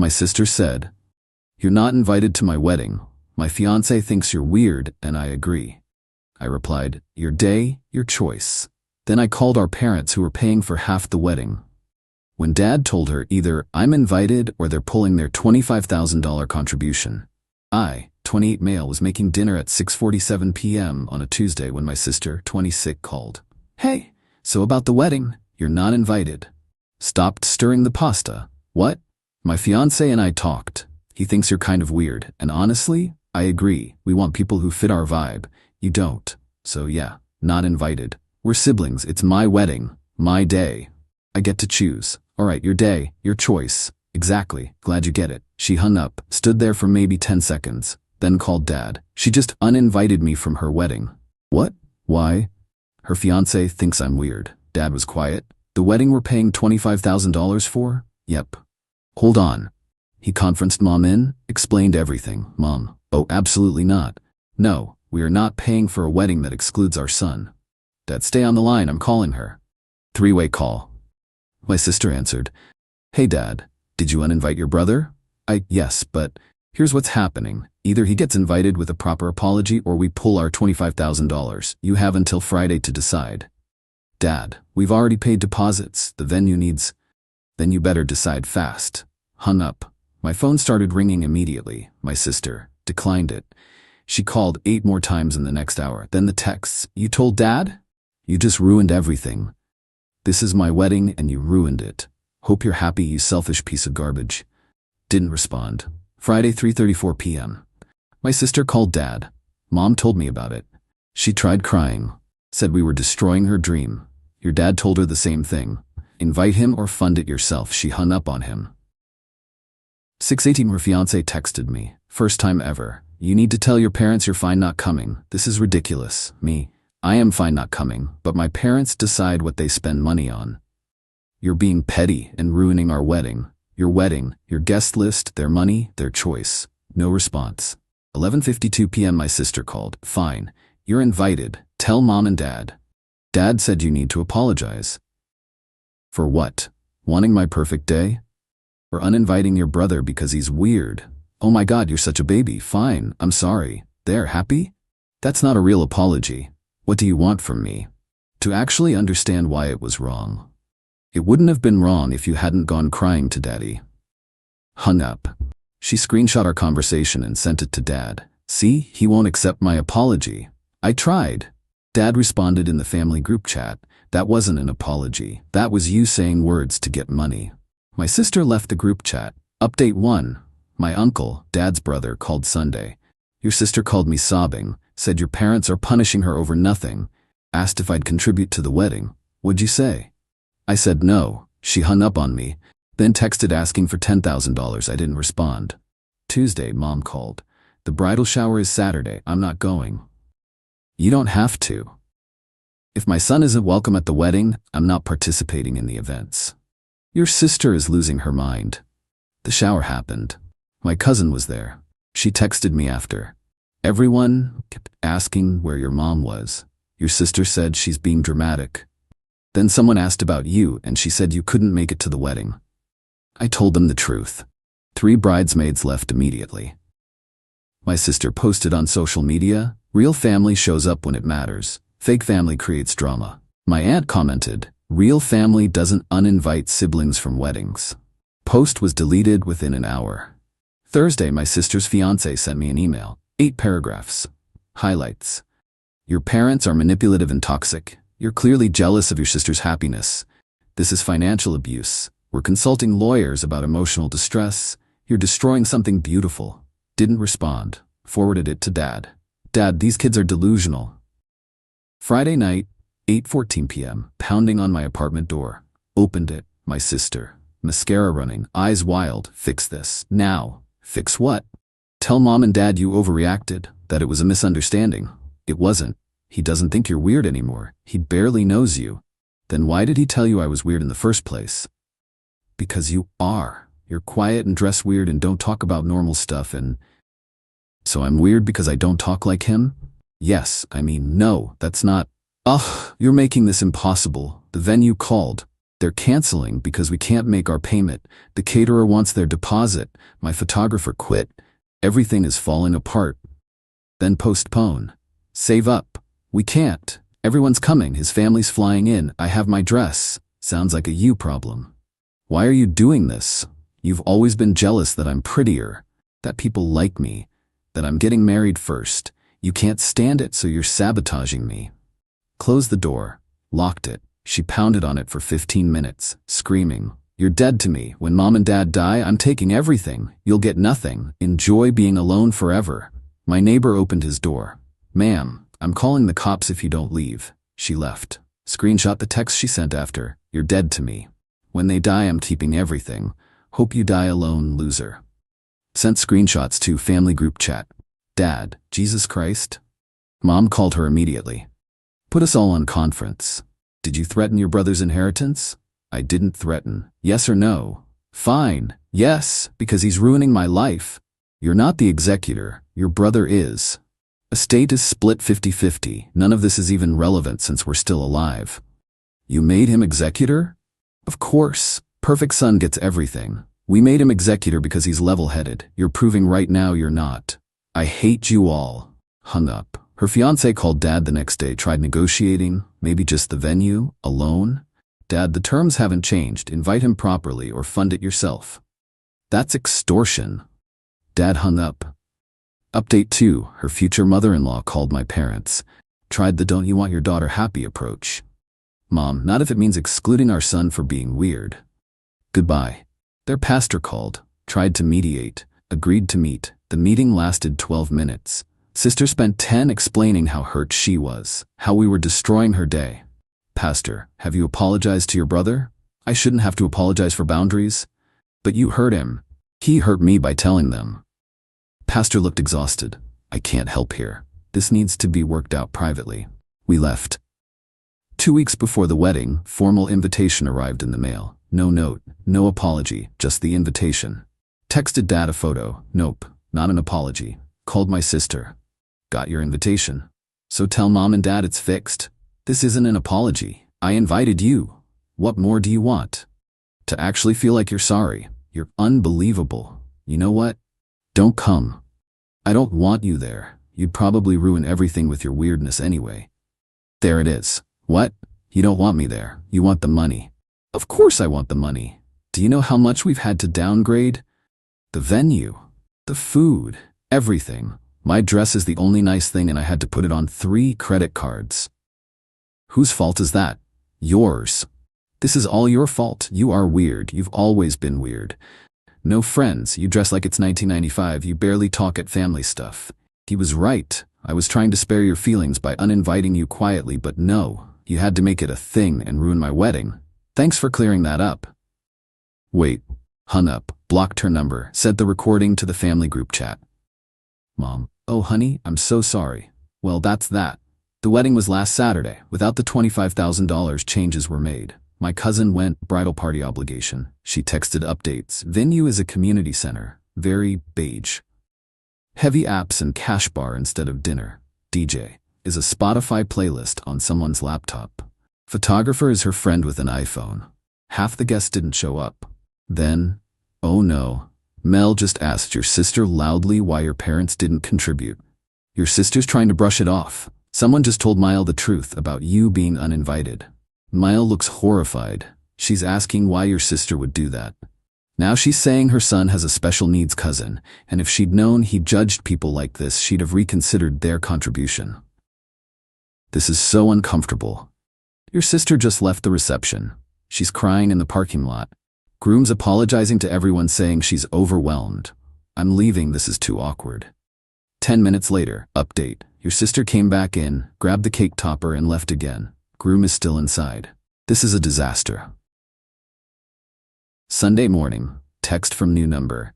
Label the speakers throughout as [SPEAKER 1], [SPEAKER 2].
[SPEAKER 1] My sister said, "You're not invited to my wedding. My fiancé thinks you're weird, and I agree." I replied, "Your day, your choice." Then I called our parents who were paying for half the wedding. When Dad told her either I'm invited or they're pulling their $25,000 contribution, I, 28 male, was making dinner at 6:47 p.m. on a Tuesday when my sister, 26, called. "Hey, so about the wedding, you're not invited." Stopped stirring the pasta. "What?" My fiancé and I talked. He thinks you're kind of weird, and honestly, I agree. We want people who fit our vibe. You don't. So yeah, not invited. We're siblings. It's my wedding, my day. I get to choose. All right, your day, your choice. Exactly. Glad you get it. She hung up, stood there for maybe 10 seconds, then called Dad. She just uninvited me from her wedding. What? Why? Her fiancé thinks I'm weird. Dad was quiet. The wedding we're paying $25,000 for? Yep. Hold on. He conferenced Mom in, explained everything. Mom, oh, absolutely not. No, we are not paying for a wedding that excludes our son. Dad, stay on the line, I'm calling her. Three-way call. My sister answered, "Hey Dad, did you uninvite your brother?" Yes, but here's what's happening. Either he gets invited with a proper apology or we pull our $25,000. You have until Friday to decide. Dad, we've already paid deposits. The venue needs... Then you better decide fast. Hung up. My phone started ringing immediately. My sister declined it. She called 8 more times in the next hour. Then the texts. "You told Dad? You just ruined everything. This is my wedding and you ruined it. Hope you're happy, you selfish piece of garbage." Didn't respond. Friday, 3:34 p.m. My sister called Dad. Mom told me about it. She tried crying. Said we were destroying her dream. Your dad told her the same thing. Invite him or fund it yourself. She hung up on him. 6:18 her fiancé texted me. "First time ever. You need to tell your parents you're fine not coming. This is ridiculous." Me. "I am fine not coming, but my parents decide what they spend money on. You're being petty and ruining our wedding. Your wedding, your guest list, their money, their choice." No response. 11:52 p.m. my sister called. "Fine. You're invited. Tell Mom and Dad." Dad said you need to apologize. For what? Wanting my perfect day? Or uninviting your brother because he's weird? Oh my God, you're such a baby. Fine, I'm sorry. There, happy? That's not a real apology. What do you want from me? To actually understand why it was wrong. It wouldn't have been wrong if you hadn't gone crying to Daddy. Hung up. She screenshot our conversation and sent it to Dad. "See, he won't accept my apology. I tried." Dad responded in the family group chat. "That wasn't an apology. That was you saying words to get money." My sister left the group chat. Update 1. My uncle, Dad's brother, called Sunday. "Your sister called me sobbing, said your parents are punishing her over nothing, asked if I'd contribute to the wedding. What'd you say?" I said no. She hung up on me, then texted asking for $10,000. I didn't respond. Tuesday, Mom called. "The bridal shower is Saturday. I'm not going." You don't have to. If my son isn't welcome at the wedding, I'm not participating in the events. Your sister is losing her mind. The shower happened. My cousin was there. She texted me after. Everyone kept asking where your mom was. Your sister said she's being dramatic. Then someone asked about you and she said you couldn't make it to the wedding. I told them the truth. 3 bridesmaids left immediately. My sister posted on social media, "Real family shows up when it matters. Fake family creates drama." My aunt commented, "Real family doesn't uninvite siblings from weddings." Post was deleted within an hour. Thursday, my sister's fiancé sent me an email. 8 paragraphs. Highlights. "Your parents are manipulative and toxic. You're clearly jealous of your sister's happiness. This is financial abuse. We're consulting lawyers about emotional distress. You're destroying something beautiful." Didn't respond. Forwarded it to Dad. "Dad, these kids are delusional." Friday night, 8:14 p.m., pounding on my apartment door. Opened it. My sister. Mascara running, eyes wild. "Fix this. Now." Fix what? "Tell Mom and Dad you overreacted, that it was a misunderstanding." It wasn't. He doesn't think you're weird anymore. He barely knows you. Then why did he tell you I was weird in the first place? Because you are. You're quiet and dress weird and don't talk about normal stuff and... So I'm weird because I don't talk like him? Yes, I mean, no, that's not... Ugh, you're making this impossible. The venue called. They're canceling because we can't make our payment. The caterer wants their deposit. My photographer quit. Everything is falling apart. Then postpone. Save up. We can't. Everyone's coming. His family's flying in. I have my dress. Sounds like a you problem. Why are you doing this? You've always been jealous that I'm prettier, that people like me, that I'm getting married first. You can't stand it, so you're sabotaging me. Closed the door, locked it. She pounded on it for 15 minutes, screaming, "You're dead to me. When mom and dad die, I'm taking everything. You'll get nothing. Enjoy being alone forever." My neighbor opened his door. "Ma'am, I'm calling the cops if you don't leave." She left. Screenshot the text she sent after, "You're dead to me. When they die, I'm keeping everything. Hope you die alone, loser." Sent screenshots to family group chat. "Dad, Jesus Christ?" Mom called her immediately. "Put us all on conference. Did you threaten your brother's inheritance?" "I didn't threaten. Yes or no?" "Fine. Yes, because he's ruining my life." "You're not the executor. Your brother is. Estate is split 50-50. None of this is even relevant since we're still alive." "You made him executor?" "Of course. Perfect son gets everything. We made him executor because he's level-headed. You're proving right now you're not. I hate you all." Hung up. Her fiancé called Dad the next day, tried negotiating, maybe just the venue, alone. "Dad, the terms haven't changed. Invite him properly or fund it yourself." "That's extortion." Dad hung up. Update 2. Her future mother-in-law called my parents. Tried the "don't you want your daughter happy" approach. "Mom, not if it means excluding our son for being weird." Goodbye. Their pastor called, tried to mediate, agreed to meet. The meeting lasted 12 minutes. Sister spent 10 explaining how hurt she was, how we were destroying her day. "Pastor, have you apologized to your brother?" "I shouldn't have to apologize for boundaries." "But you hurt him." "He hurt me by telling them." Pastor looked exhausted. "I can't help here. This needs to be worked out privately." We left. 2 weeks before the wedding, formal invitation arrived in the mail. No note, no apology, just the invitation. Texted Dad a photo. Nope, not an apology. Called my sister. "Got your invitation. So tell Mom and Dad it's fixed. This isn't an apology. I invited you. What more do you want? To actually feel like you're sorry. You're unbelievable. You know what? Don't come. I don't want you there. You'd probably ruin everything with your weirdness anyway." There it is. "What? You don't want me there. You want the money." "Of course I want the money. Do you know how much we've had to downgrade? The venue, the food, everything. My dress is the only nice thing and I had to put it on 3 credit cards." "Whose fault is that?" "Yours. This is all your fault. You are weird. You've always been weird. No friends. You dress like it's 1995. You barely talk at family stuff." He was right. I was trying to spare your feelings by uninviting you quietly, but no, you had to make it a thing and ruin my wedding. Thanks for clearing that up. Wait. Hung up, blocked her number, sent the recording to the family group chat. Mom, "Oh honey, I'm so sorry." "Well, that's that. The wedding was last Saturday. Without the $25,000, changes were made. My cousin went, bridal party obligation." She texted updates. "Venue is a community center. Very beige. Heavy apps and cash bar instead of dinner. DJ is a Spotify playlist on someone's laptop. Photographer is her friend with an iPhone. Half the guests didn't show up." Then, "Oh no. Mel just asked your sister loudly why your parents didn't contribute. Your sister's trying to brush it off. Someone just told Mile the truth about you being uninvited." Mile looks horrified. She's asking why your sister would do that. Now she's saying her son has a special needs cousin, and if she'd known he judged people like this, she'd have reconsidered their contribution. This is so uncomfortable. Your sister just left the reception. She's crying in the parking lot. Groom's apologizing to everyone, saying she's overwhelmed. "I'm leaving, this is too awkward." 10 minutes later, update. Your sister came back in, grabbed the cake topper and left again. Groom is still inside. This is a disaster. Sunday morning, text from new number.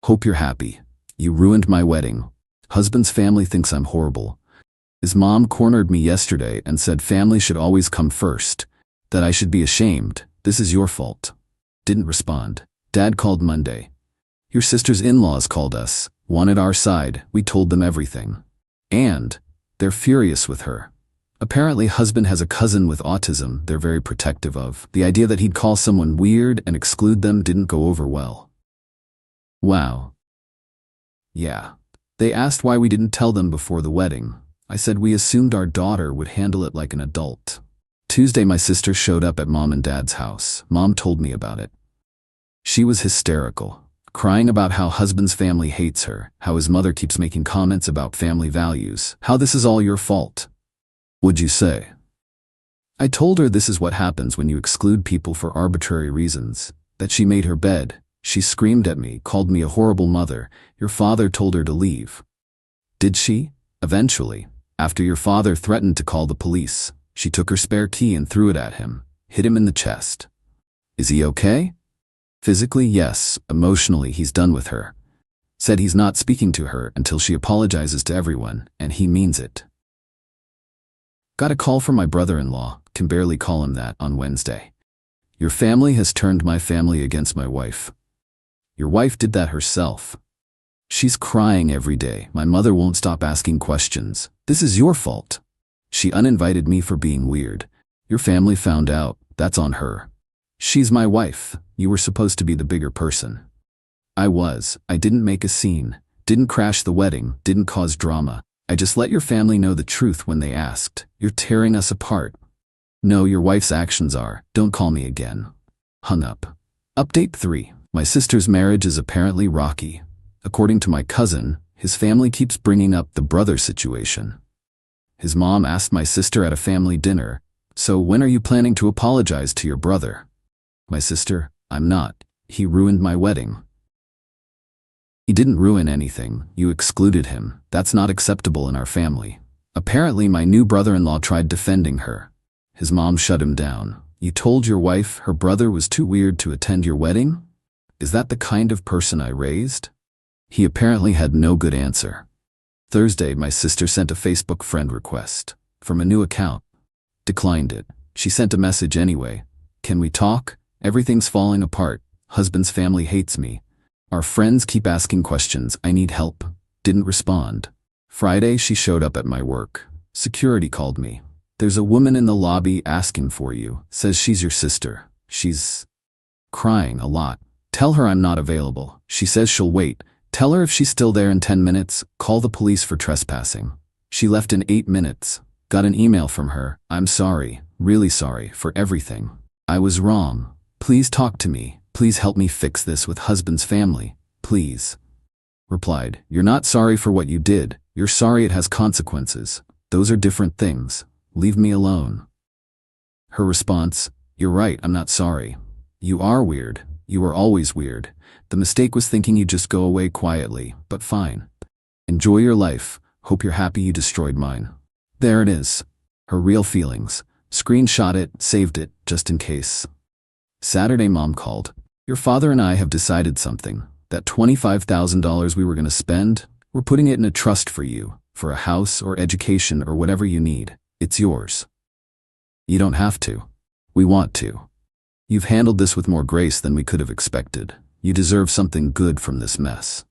[SPEAKER 1] "Hope you're happy. You ruined my wedding. Husband's family thinks I'm horrible. His mom cornered me yesterday and said family should always come first. That I should be ashamed. This is your fault." Didn't respond. Dad called Monday. "Your sister's in-laws called us, wanted our side. We told them everything. And they're furious with her. Apparently, husband has a cousin with autism they're very protective of. The idea that he'd call someone weird and exclude them didn't go over well. Wow. Yeah. They asked why we didn't tell them before the wedding. I said we assumed our daughter would handle it like an adult. Tuesday, my sister showed up at mom and dad's house. Mom told me about it. She was hysterical, crying about how husband's family hates her, how his mother keeps making comments about family values, how this is all your fault. What'd you say? I told her this is what happens when you exclude people for arbitrary reasons, that she made her bed. She screamed at me, called me a horrible mother. Your father told her to leave. Did she? Eventually, after your father threatened to call the police, she took her spare key and threw it at him, hit him in the chest. Is he okay? Physically, yes. Emotionally, he's done with her. Said he's not speaking to her until she apologizes to everyone, and he means it. Got a call from my brother-in-law, can barely call him that, on Wednesday. Your family has turned my family against my wife. Your wife did that herself. She's crying every day. My mother won't stop asking questions. This is your fault. She uninvited me for being weird. Your family found out. That's on her. She's my wife. You were supposed to be the bigger person. I was. I didn't make a scene. Didn't crash the wedding. Didn't cause drama. I just let your family know the truth when they asked. You're tearing us apart. No, your wife's actions are. Don't call me again. Hung up. Update 3. My sister's marriage is apparently rocky. According to my cousin, his family keeps bringing up the brother situation. His mom asked my sister at a family dinner, "So when are you planning to apologize to your brother?" My sister, "I'm not. He ruined my wedding." He didn't ruin anything. You excluded him. That's not acceptable in our family. Apparently, my new brother-in-law tried defending her. His mom shut him down. You told your wife her brother was too weird to attend your wedding? Is that the kind of person I raised? He apparently had no good answer. Thursday, my sister sent a Facebook friend request from a new account. Declined it. She sent a message anyway. Can we talk? Everything's falling apart. Husband's family hates me. Our friends keep asking questions. I need help. Didn't respond. Friday, she showed up at my work. Security called me. There's a woman in the lobby asking for you. Says she's your sister. She's crying a lot. Tell her I'm not available. She says she'll wait. Tell her if she's still there in 10 minutes, call the police for trespassing. She left in 8 minutes. Got an email from her. I'm sorry, really sorry, for everything. I was wrong. Please talk to me. Please help me fix this with husband's family. Please. Replied, you're not sorry for what you did. You're sorry it has consequences. Those are different things. Leave me alone. Her response, you're right, I'm not sorry. You are weird. You were always weird. The mistake was thinking you'd just go away quietly, but fine. Enjoy your life. Hope you're happy you destroyed mine. There it is. Her real feelings. Screenshot it, saved it, just in case. Saturday, mom called. Your father and I have decided something. That $25,000 we were going to spend, we're putting it in a trust for you, for a house or education or whatever you need. It's yours. You don't have to. We want to. You've handled this with more grace than we could have expected. You deserve something good from this mess.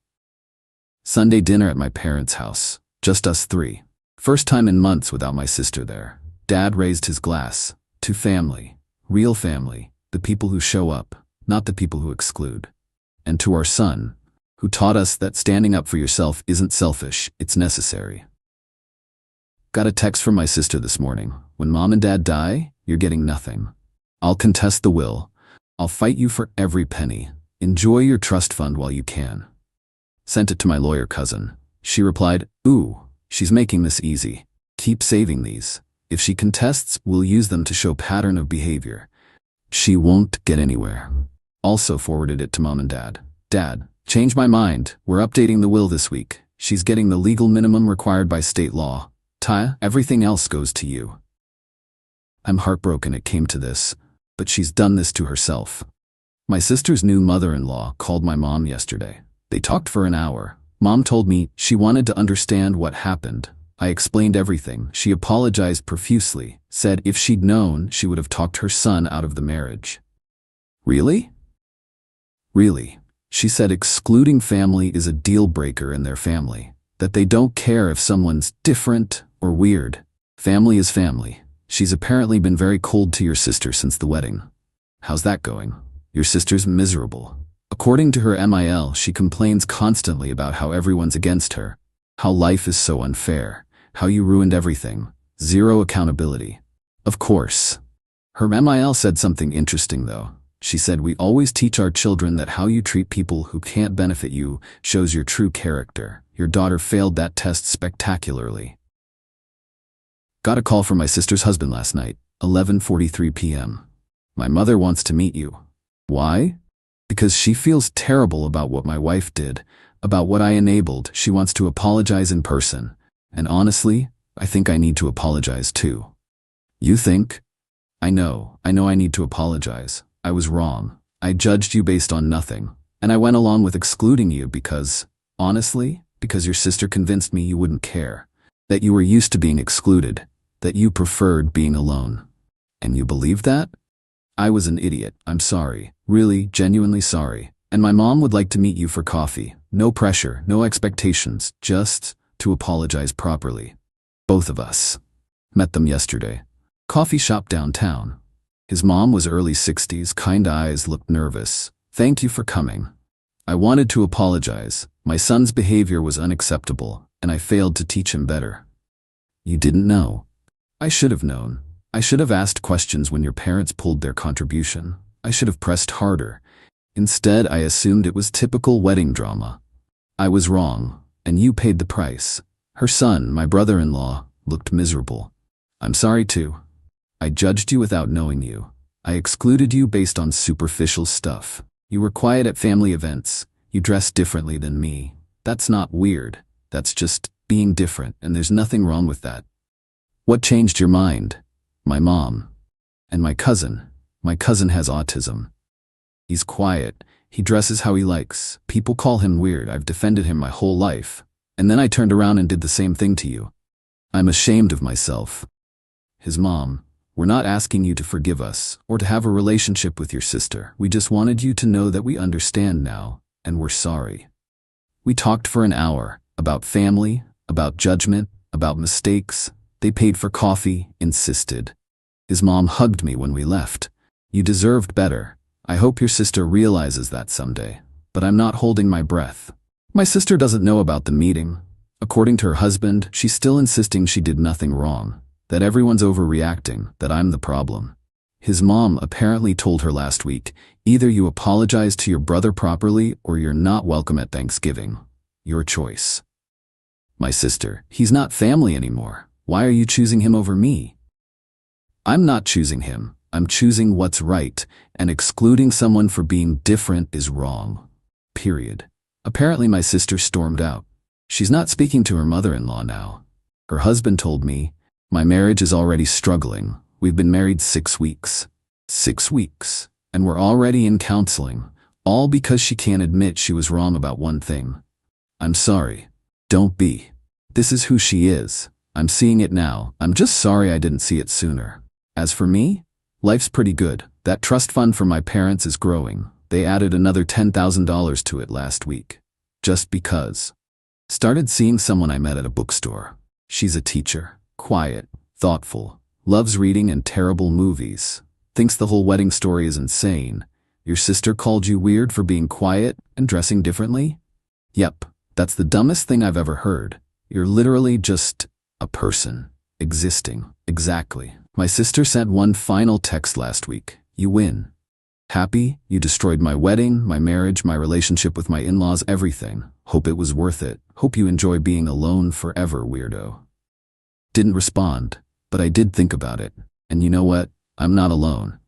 [SPEAKER 1] Sunday dinner at my parents' house. Just us 3. First time in months without my sister there. Dad raised his glass. To family. Real family. The people who show up, not the people who exclude. And to our son, who taught us that standing up for yourself isn't selfish, it's necessary. Got a text from my sister this morning. When mom and dad die, you're getting nothing. I'll contest the will. I'll fight you for every penny. Enjoy your trust fund while you can. Sent it to my lawyer cousin. She replied, ooh, she's making this easy. Keep saving these. If she contests, we'll use them to show pattern of behavior. She won't get anywhere. Also forwarded it to mom and dad. Dad, change my mind. We're updating the will this week. She's getting the legal minimum required by state law. Taya, everything else goes to you. I'm heartbroken it came to this, but she's done this to herself. My sister's new mother-in-law called my mom yesterday. They talked for an hour. Mom told me she wanted to understand what happened. I explained everything. She apologized profusely, said if she'd known, she would have talked her son out of the marriage. Really? Really. She said excluding family is a deal breaker in their family, that they don't care if someone's different or weird. Family is family. She's apparently been very cold to your sister since the wedding. How's that going? Your sister's miserable. According to her MIL, she complains constantly about how everyone's against her, how life is so unfair, how you ruined everything, zero accountability. Of course. Her MIL said something interesting though. She said, we always teach our children that how you treat people who can't benefit you shows your true character. Your daughter failed that test spectacularly. Got a call from my sister's husband last night, 11:43 p.m. My mother wants to meet you. Why? Because she feels terrible about what my wife did, about what I enabled. She wants to apologize in person. And honestly, I think I need to apologize too. You think? I know I need to apologize. I was wrong. I judged you based on nothing. And I went along with excluding you because, honestly, because your sister convinced me you wouldn't care. That you were used to being excluded. That you preferred being alone. And you believed that? I was an idiot. I'm sorry. Really, genuinely sorry. And my mom would like to meet you for coffee. No pressure, no expectations, just to apologize properly. Both of us. Met them yesterday. Coffee shop downtown. His mom was early 60s, kind eyes, looked nervous. Thank you for coming. I wanted to apologize. My son's behavior was unacceptable, and I failed to teach him better. You didn't know. I should have known. I should have asked questions when your parents pulled their contribution. I should have pressed harder. Instead, I assumed it was typical wedding drama. I was wrong, and you paid the price. Her son, my brother-in-law, looked miserable. I'm sorry too. I judged you without knowing you. I excluded you based on superficial stuff. You were quiet at family events. You dressed differently than me. That's not weird. That's just being different, and there's nothing wrong with that. What changed your mind? My mom. And my cousin. My cousin has autism. He's quiet. He dresses how he likes. People call him weird. I've defended him my whole life. And then I turned around and did the same thing to you. I'm ashamed of myself. His mom. We're not asking you to forgive us or to have a relationship with your sister. We just wanted you to know that we understand now, and we're sorry. We talked for an hour about family, about judgment, about mistakes. They paid for coffee, insisted. His mom hugged me when we left. You deserved better. I hope your sister realizes that someday, but I'm not holding my breath. My sister doesn't know about the meeting. According to her husband, she's still insisting she did nothing wrong, that everyone's overreacting, that I'm the problem. His mom apparently told her last week, either you apologize to your brother properly or you're not welcome at Thanksgiving. Your choice. My sister, he's not family anymore. Why are you choosing him over me? I'm not choosing him. I'm choosing what's right, and excluding someone for being different is wrong. Period. Apparently my sister stormed out. She's not speaking to her mother-in-law now. Her husband told me, my marriage is already struggling. We've been married 6 weeks. 6 weeks. And we're already in counseling, all because she can't admit she was wrong about one thing. I'm sorry. Don't be. This is who she is. I'm seeing it now. I'm just sorry I didn't see it sooner. As for me, life's pretty good. That trust fund for my parents is growing. They added another $10,000 to it last week. Just because. Started seeing someone I met at a bookstore. She's a teacher. Quiet, thoughtful, loves reading and terrible movies. Thinks the whole wedding story is insane. Your sister called you weird for being quiet and dressing differently? Yep, that's the dumbest thing I've ever heard. You're literally just a person. Existing. Exactly. My sister sent one final text last week. You win. Happy? You destroyed my wedding, my marriage, my relationship with my in-laws, everything. Hope it was worth it. Hope you enjoy being alone forever, weirdo. Didn't respond, but I did think about it. And you know what? I'm not alone.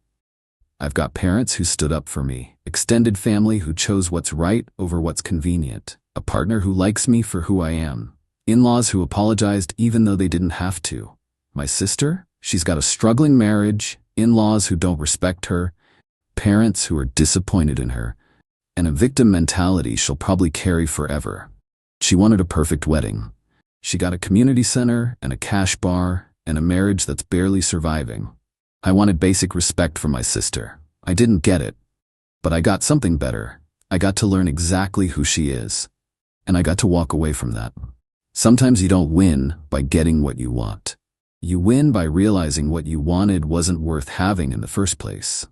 [SPEAKER 1] I've got parents who stood up for me, extended family who chose what's right over what's convenient, a partner who likes me for who I am, in-laws who apologized even though they didn't have to. My sister? She's got a struggling marriage, in-laws who don't respect her, parents who are disappointed in her, and a victim mentality she'll probably carry forever. She wanted a perfect wedding. She got a community center and a cash bar and a marriage that's barely surviving. I wanted basic respect from my sister. I didn't get it, but I got something better. I got to learn exactly who she is, and I got to walk away from that. Sometimes you don't win by getting what you want. You win by realizing what you wanted wasn't worth having in the first place.